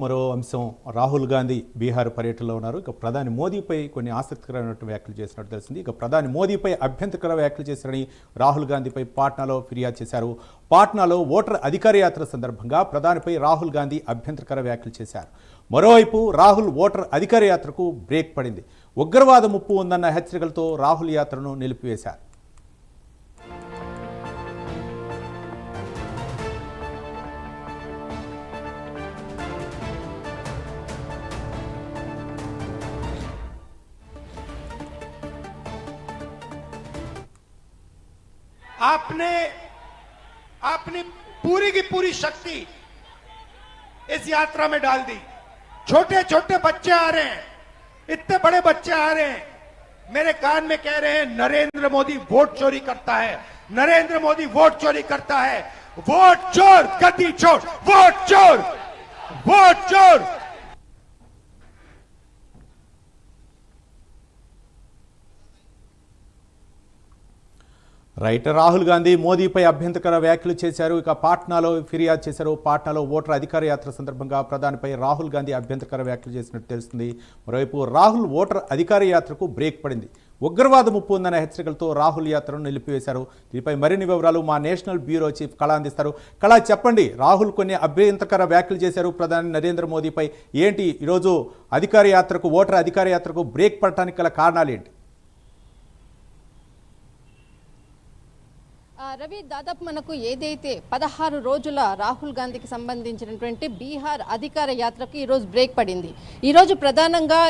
మరో అంశం రాహుల్ గాంధీ బీహార్ పర్యటనలో ఉన్నారు. ఇక ప్రధాని మోదీపై కొన్ని ఆసక్తికరమైన వ్యాఖ్యలు చేసినట్టు తెలిసింది. ఇక ప్రధాని మోదీపై అభ్యంతరకర వ్యాఖ్యలు చేశారని రాహుల్ గాంధీపై పాట్నాలో ఫిర్యాదు చేశారు. పాట్నాలో ఓటర్ అధికార యాత్ర సందర్భంగా ప్రధానిపై రాహుల్ గాంధీ అభ్యంతరకర వ్యాఖ్యలు చేశారు. మరోవైపు రాహుల్ ఓటర్ అధికార యాత్రకు బ్రేక్ పడింది. ఉగ్రవాద ముప్పు ఉందన్న హెచ్చరికలతో రాహుల్ యాత్రను నిలిపివేశారు. आपने अपनी पूरी की पूरी शक्ति इस यात्रा में डाल दी। छोटे छोटे बच्चे आ रहे हैं, इतने बड़े बच्चे आ रहे हैं, मेरे कान में कह रहे हैं नरेंद्र मोदी वोट चोरी करता है, नरेंद्र मोदी वोट चोरी करता है। वोट चोर, गद्दी चोर, वोट चोर, वोट चोर। రైట్, రాహుల్ గాంధీ మోదీపై అభ్యంతరకర వ్యాఖ్యలు చేశారు. ఇక పాట్నాలో ఫిర్యాదు చేశారు. పాట్నాలో ఓటర్ అధికార యాత్ర సందర్భంగా ప్రధానిపై రాహుల్ గాంధీ అభ్యంతరకర వ్యాఖ్యలు చేసినట్టు తెలుస్తుంది. మరోవైపు రాహుల్ ఓటర్ అధికార యాత్రకు బ్రేక్ పడింది. ఉగ్రవాద ముప్పు ఉందన్న హెచ్చరికలతో రాహుల్ యాత్రను నిలిపివేశారు. దీనిపై మరిన్ని వివరాలు మా నేషనల్ బ్యూరో చీఫ్ కళ అందిస్తారు. కళ, చెప్పండి, రాహుల్ కొన్ని అభ్యంతరకర వ్యాఖ్యలు చేశారు ప్రధాని నరేంద్ర మోదీపై. ఏంటి ఈరోజు అధికార యాత్రకు, ఓటర్ అధికార యాత్రకు బ్రేక్ పడటానికి గల కారణాలు ఏంటి? రవి, దాదాపు మనకు ఏదైతే 16 రోజుల రాహుల్ గాంధీకి సంబంధించినటువంటి బీహార్ అధికార యాత్రకు ఈరోజు బ్రేక్ పడింది. ఈరోజు ప్రధానంగా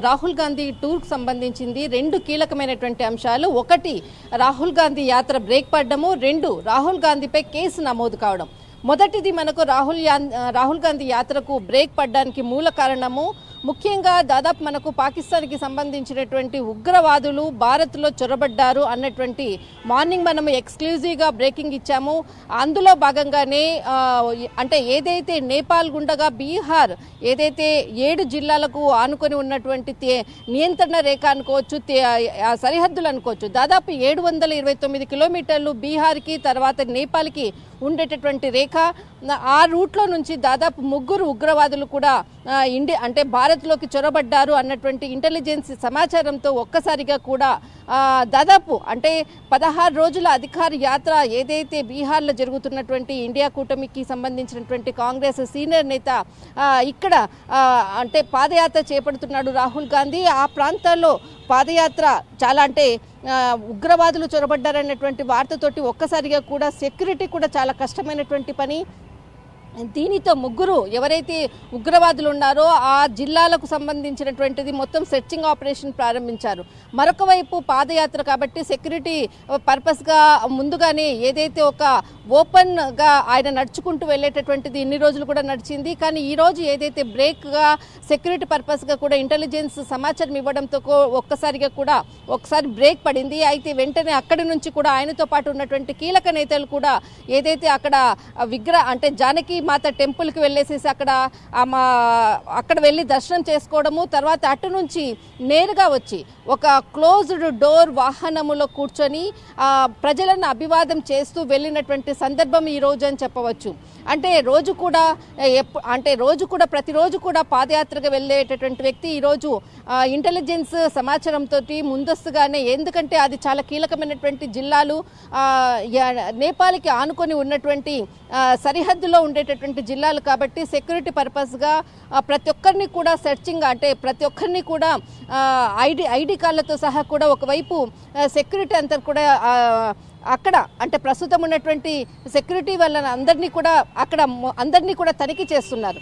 రాహుల్ గాంధీ టూర్కు సంబంధించింది 2 కీలకమైనటువంటి అంశాలు. ఒకటి, రాహుల్ గాంధీ యాత్ర బ్రేక్ పడ్డము. 2, రాహుల్ గాంధీపై కేసు నమోదు కావడం. మొదటిది, మనకు రాహుల్ గాంధీ యాత్రకు బ్రేక్ పడ్డానికి మూల కారణము ముఖ్యంగా దాదాపు మనకు పాకిస్తాన్కి సంబంధించినటువంటి ఉగ్రవాదులు భారత్లో చొరబడ్డారు అన్నటువంటి మార్నింగ్ మనం ఎక్స్క్లూజివ్గా బ్రేకింగ్ ఇచ్చాము. అందులో భాగంగానే అంటే ఏదైతే నేపాల్ గుండగా బీహార్ ఏదైతే 7 జిల్లాలకు ఆనుకొని ఉన్నటువంటి నియంత్రణ రేఖ అనుకోవచ్చు, సరిహద్దులు అనుకోవచ్చు, దాదాపు 729 కిలోమీటర్లు బీహార్కి తర్వాత నేపాల్కి ఉండేటటువంటి రేఖ. ఆ రూట్లో నుంచి దాదాపు 3 ఉగ్రవాదులు కూడా అంటే భారత్లోకి చొరబడ్డారు అన్నటువంటి ఇంటెలిజెన్స్ సమాచారంతో ఒక్కసారిగా కూడా దాదాపు అంటే 16 రోజుల అధికార యాత్ర ఏదైతే బీహార్లో జరుగుతున్నటువంటి ఇండియా కూటమికి సంబంధించినటువంటి కాంగ్రెస్ సీనియర్ నేత ఇక్కడ అంటే పాదయాత్ర చేపడుతున్నాడు రాహుల్ గాంధీ. ఆ ప్రాంతాల్లో పాదయాత్ర చాలా అంటే ఉగ్రవాదులు చొరబడ్డారన్నటువంటి వార్తతోటి ఒక్కసారిగా కూడా సెక్యూరిటీ కూడా చాలా కష్టమైనటువంటి పని. దీనితో 3 ఎవరైతే ఉగ్రవాదులు ఉన్నారో ఆ జిల్లాలకు సంబంధించినటువంటిది మొత్తం సెర్చింగ్ ఆపరేషన్ ప్రారంభించారు. మరొక వైపు పాదయాత్ర కాబట్టి సెక్యూరిటీ పర్పస్గా ముందుగానే ఏదైతే ఒక ఓపెన్గా ఆయన నడుచుకుంటూ వెళ్ళేటటువంటిది ఇన్ని రోజులు కూడా నడిచింది. కానీ ఈరోజు ఏదైతే బ్రేక్గా సెక్యూరిటీ పర్పస్గా కూడా ఇంటెలిజెన్స్ సమాచారం ఇవ్వడంతో ఒక్కసారిగా కూడా ఒకసారి బ్రేక్ పడింది. అయితే వెంటనే అక్కడి నుంచి కూడా ఆయనతో పాటు ఉన్నటువంటి కీలక నేతలు కూడా ఏదైతే అక్కడ అంటే జానకి మాత టెంపుల్కి వెళ్ళేసేసి అక్కడ వెళ్ళి దర్శనం చేసుకోవడము, తర్వాత అటు నుంచి నేరుగా వచ్చి ఒక క్లోజ్డ్ డోర్ వాహనములో కూర్చొని ప్రజలను అభివాదం చేస్తూ వెళ్ళినటువంటి సందర్భం ఈ రోజు అని చెప్పవచ్చు. అంటే రోజు కూడా ప్రతిరోజు కూడా పాదయాత్రగా వెళ్ళేటటువంటి వ్యక్తి ఈరోజు ఇంటెలిజెన్స్ సమాచారంతో ముందస్తుగానే, ఎందుకంటే అది చాలా కీలకమైనటువంటి జిల్లాలు, నేపాల్కి ఆనుకొని ఉన్నటువంటి సరిహద్దులో ఉండేటటువంటి జిల్లాలు కాబట్టి సెక్యూరిటీ పర్పస్గా ప్రతి ఒక్కరిని కూడా సెర్చింగ్ అంటే ప్రతి ఒక్కరిని కూడా ఐడి కార్డులతో సహా కూడా ఒకవైపు సెక్యూరిటీ అంతా కూడా అక్కడ అంటే ప్రస్తుతం ఉన్నటువంటి సెక్యూరిటీ వాళ్ళని అందరినీ కూడా తనిఖీ చేస్తున్నారు.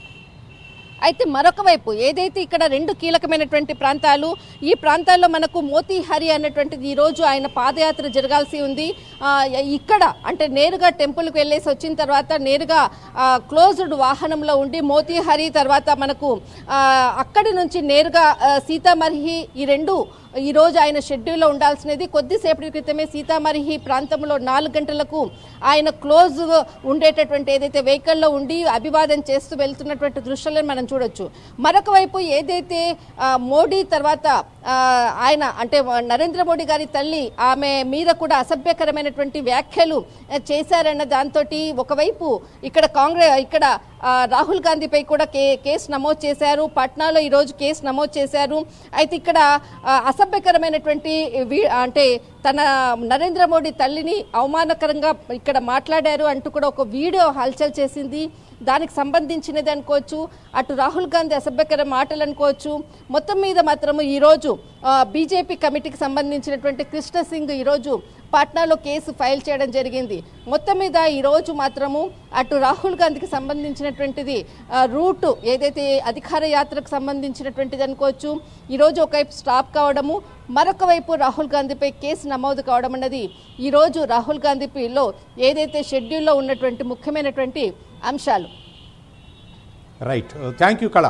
అయితే మరొక వైపు ఏదైతే ఇక్కడ 2 కీలకమైనటువంటి ప్రాంతాలు, ఈ ప్రాంతాల్లో మనకు మోతీహారి అన్నటువంటిది ఈరోజు ఆయన పాదయాత్ర జరగాల్సి ఉంది. ఇక్కడ అంటే నేరుగా టెంపుల్కి వెళ్ళేసి వచ్చిన తర్వాత నేరుగా క్లోజ్డ్ వాహనంలో ఉండి మోతీహారి తర్వాత మనకు అక్కడి నుంచి నేరుగా సీతామర్హి, ఈ 2 ఈరోజు ఆయన షెడ్యూల్లో ఉండాల్సినది. కొద్దిసేపటి క్రితమే సీతామర్హి ప్రాంతంలో 4 గంటలకు ఆయన క్లోజ్ ఉండేటటువంటి ఏదైతే వెహికల్లో ఉండి అభివాదం చేస్తూ వెళ్తున్నటువంటి దృశ్యాలను మనం చూడొచ్చు. మరొక వైపు ఏదైతే మోడీ తర్వాత ఆయన అంటే నరేంద్ర మోడీ గారి తల్లి ఆమె మీద కూడా అసభ్యకరమైనటువంటి వ్యాఖ్యలు చేశారన్న దాంతో ఒకవైపు ఇక్కడ రాహుల్ గాంధీపై కూడా కేసు నమోదు చేశారు. పట్నాలో ఈరోజు కేసు నమోదు చేశారు. అయితే ఇక్కడ అసభ్యకరమైనటువంటి అంటే తన నరేంద్ర మోడీ తల్లిని అవమానకరంగా ఇక్కడ మాట్లాడారు అంటూ కూడా ఒక వీడియో హల్చల్ చేసింది. దానికి సంబంధించినది అనుకోవచ్చు, అటు రాహుల్ గాంధీ అసభ్యకర మాటలు అనుకోవచ్చు. మొత్తం మీద మాత్రము ఈరోజు బీజేపీ కమిటీకి సంబంధించినటువంటి కృష్ణ సింగ్ ఈరోజు పాట్నాలో కేసు ఫైల్ చేయడం జరిగింది. మొత్తం మీద ఈరోజు మాత్రము అటు రాహుల్ గాంధీకి సంబంధించినటువంటిది రూటు ఏదైతే అధికార యాత్రకు సంబంధించినటువంటిది అనుకోవచ్చు, ఈరోజు ఒకవైపు స్టాప్ కావడము, మరొక వైపు రాహుల్ గాంధీపై కేసు నమోదు కావడం అన్నది ఈరోజు రాహుల్ గాంధీలో ఏదైతే షెడ్యూల్లో ఉన్నటువంటి ముఖ్యమైనటువంటి అంశాలు. రైట్, థ్యాంక్ యూ కళ.